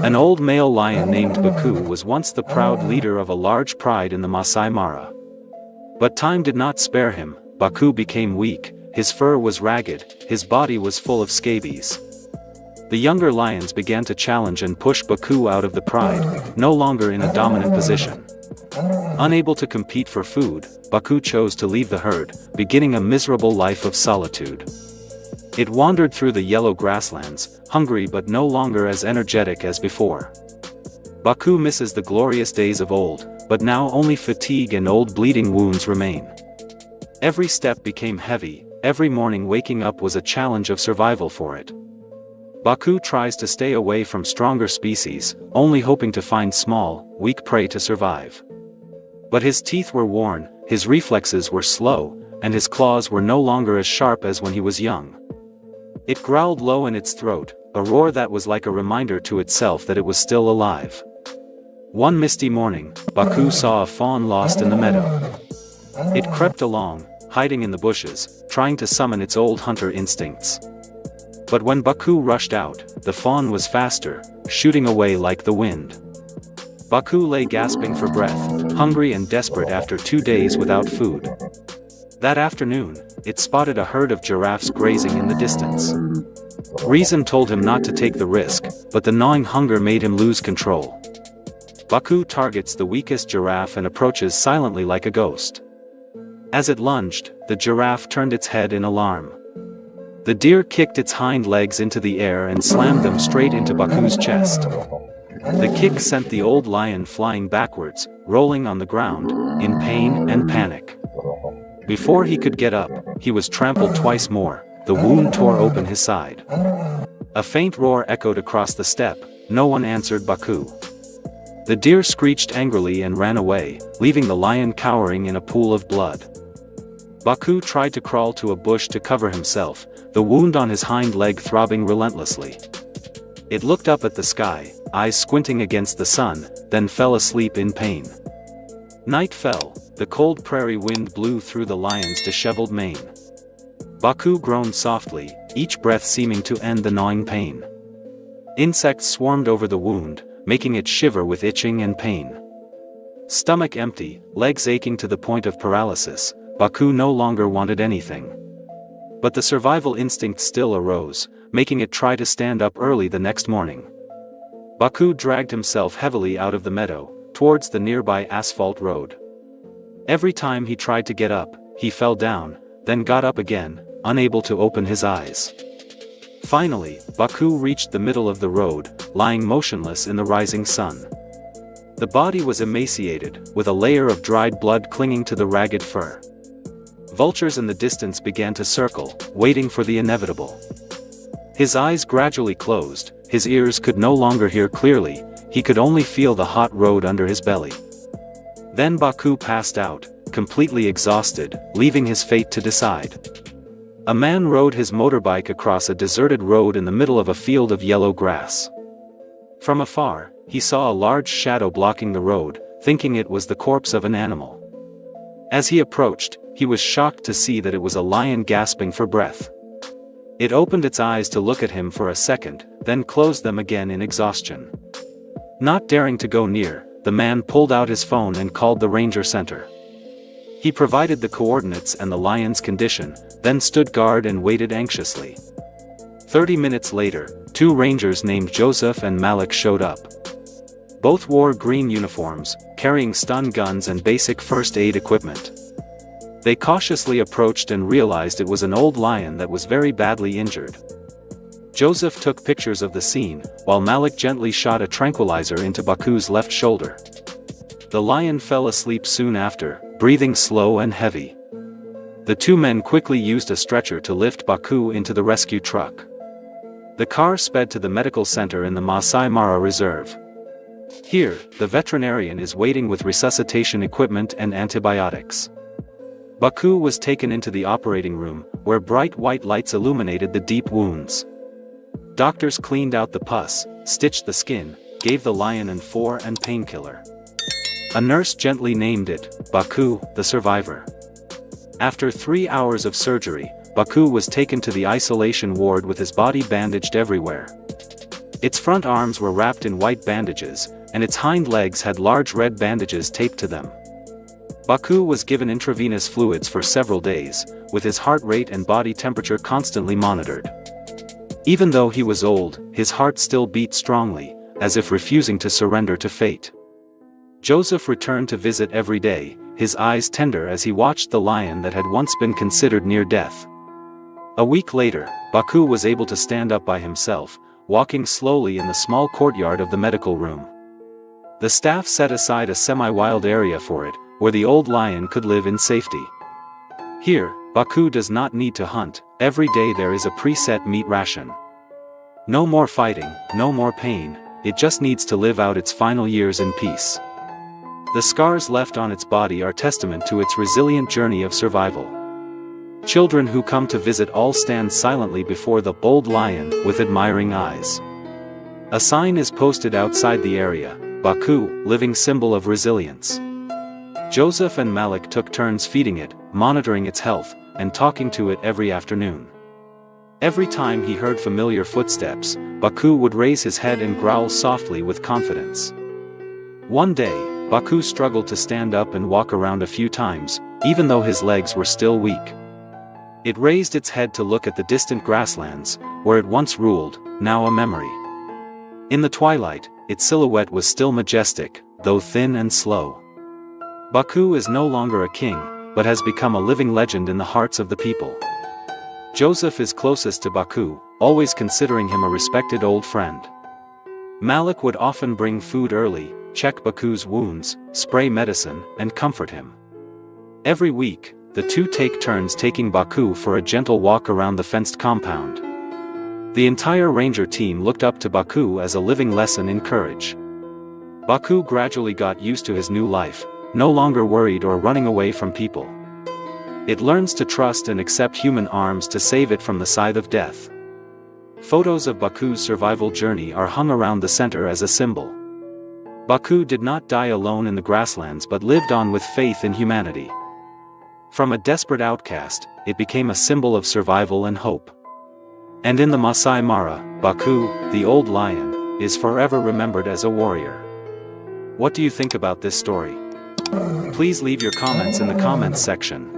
An old male lion named Baku was once the proud leader of a large pride in the Masai Mara. But time did not spare him. Baku became weak, his fur was ragged, his body was full of scabies. The younger lions began to challenge and push Baku out of the pride, no longer in a dominant position. Unable to compete for food, Baku chose to leave the herd, beginning a miserable life of solitude. It wandered through the yellow grasslands, hungry but no longer as energetic as before. Baku misses the glorious days of old, but now only fatigue and old bleeding wounds remain. Every step became heavy, every morning waking up was a challenge of survival for it. Baku tries to stay away from stronger species, only hoping to find small, weak prey to survive. But his teeth were worn, his reflexes were slow, and his claws were no longer as sharp as when he was young. It growled low in its throat, a roar that was like a reminder to itself that it was still alive. One misty morning, Baku saw a fawn lost in the meadow. It crept along, hiding in the bushes, trying to summon its old hunter instincts. But when Baku rushed out, the fawn was faster, shooting away like the wind. Baku lay gasping for breath, hungry and desperate after 2 days without food. That afternoon, it spotted a herd of giraffes grazing in the distance. Reason told him not to take the risk, but the gnawing hunger made him lose control. Baku targets the weakest giraffe and approaches silently like a ghost. As it lunged, the giraffe turned its head in alarm. The deer kicked its hind legs into the air and slammed them straight into Baku's chest. The kick sent the old lion flying backwards, rolling on the ground, in pain and panic. Before he could get up, he was trampled twice more, the wound tore open his side. A faint roar echoed across the steppe, no one answered Baku. The deer screeched angrily and ran away, leaving the lion cowering in a pool of blood. Baku tried to crawl to a bush to cover himself, the wound on his hind leg throbbing relentlessly. It looked up at the sky, eyes squinting against the sun, then fell asleep in pain. Night fell, the cold prairie wind blew through the lion's disheveled mane. Baku groaned softly, each breath seeming to end the gnawing pain. Insects swarmed over the wound, making it shiver with itching and pain. Stomach empty, legs aching to the point of paralysis, Baku no longer wanted anything. But the survival instinct still arose, making it try to stand up early the next morning. Baku dragged himself heavily out of the meadow, towards the nearby asphalt road. Every time he tried to get up, he fell down, then got up again, unable to open his eyes. Finally, Baku reached the middle of the road, lying motionless in the rising sun. The body was emaciated, with a layer of dried blood clinging to the ragged fur. Vultures in the distance began to circle, waiting for the inevitable. His eyes gradually closed, his ears could no longer hear clearly, he could only feel the hot road under his belly. Then Baku passed out, completely exhausted, leaving his fate to decide. A man rode his motorbike across a deserted road in the middle of a field of yellow grass. From afar, he saw a large shadow blocking the road, thinking it was the corpse of an animal. As he approached, he was shocked to see that it was a lion gasping for breath. It opened its eyes to look at him for a second, then closed them again in exhaustion. Not daring to go near, the man pulled out his phone and called the ranger center. He provided the coordinates and the lion's condition, then stood guard and waited anxiously. 30 minutes later, 2 rangers named Joseph and Malik showed up. Both wore green uniforms, carrying stun guns and basic first aid equipment. They cautiously approached and realized it was an old lion that was very badly injured. Joseph took pictures of the scene, while Malik gently shot a tranquilizer into Baku's left shoulder. The lion fell asleep soon after, breathing slow and heavy. The 2 men quickly used a stretcher to lift Baku into the rescue truck. The car sped to the medical center in the Masai Mara Reserve. Here, the veterinarian is waiting with resuscitation equipment and antibiotics. Baku was taken into the operating room, where bright white lights illuminated the deep wounds. Doctors cleaned out the pus, stitched the skin, gave the lion an IV and painkiller. A nurse gently named it, Baku, the survivor. After 3 hours of surgery, Baku was taken to the isolation ward with his body bandaged everywhere. Its front arms were wrapped in white bandages, and its hind legs had large red bandages taped to them. Baku was given intravenous fluids for several days, with his heart rate and body temperature constantly monitored. Even though he was old, his heart still beat strongly, as if refusing to surrender to fate. Joseph returned to visit every day, his eyes tender as he watched the lion that had once been considered near death. A week later, Baku was able to stand up by himself, walking slowly in the small courtyard of the medical room. The staff set aside a semi-wild area for it, where the old lion could live in safety. Here, Baku does not need to hunt. Every day there is a preset meat ration. No more fighting, no more pain, it just needs to live out its final years in peace. The scars left on its body are testament to its resilient journey of survival. Children who come to visit all stand silently before the bold lion with admiring eyes. A sign is posted outside the area, Baku, living symbol of resilience. Joseph and Malik took turns feeding it, monitoring its health, and talking to it every afternoon. Every time he heard familiar footsteps, Baku would raise his head and growl softly with confidence. One day, Baku struggled to stand up and walk around a few times, even though his legs were still weak. It raised its head to look at the distant grasslands, where it once ruled, now a memory. In the twilight, its silhouette was still majestic, though thin and slow. Baku is no longer a king, but has become a living legend in the hearts of the people. Joseph is closest to Baku, always considering him a respected old friend. Malik would often bring food early, check Baku's wounds, spray medicine, and comfort him. Every week, the two take turns taking Baku for a gentle walk around the fenced compound. The entire ranger team looked up to Baku as a living lesson in courage. Baku gradually got used to his new life, no longer worried or running away from people. It learns to trust and accept human arms to save it from the scythe of death. Photos of Baku's survival journey are hung around the center as a symbol. Baku did not die alone in the grasslands but lived on with faith in humanity. From a desperate outcast, it became a symbol of survival and hope. And in the Masai Mara, Baku, the old lion, is forever remembered as a warrior. What do you think about this story? Please leave your comments in the comments section.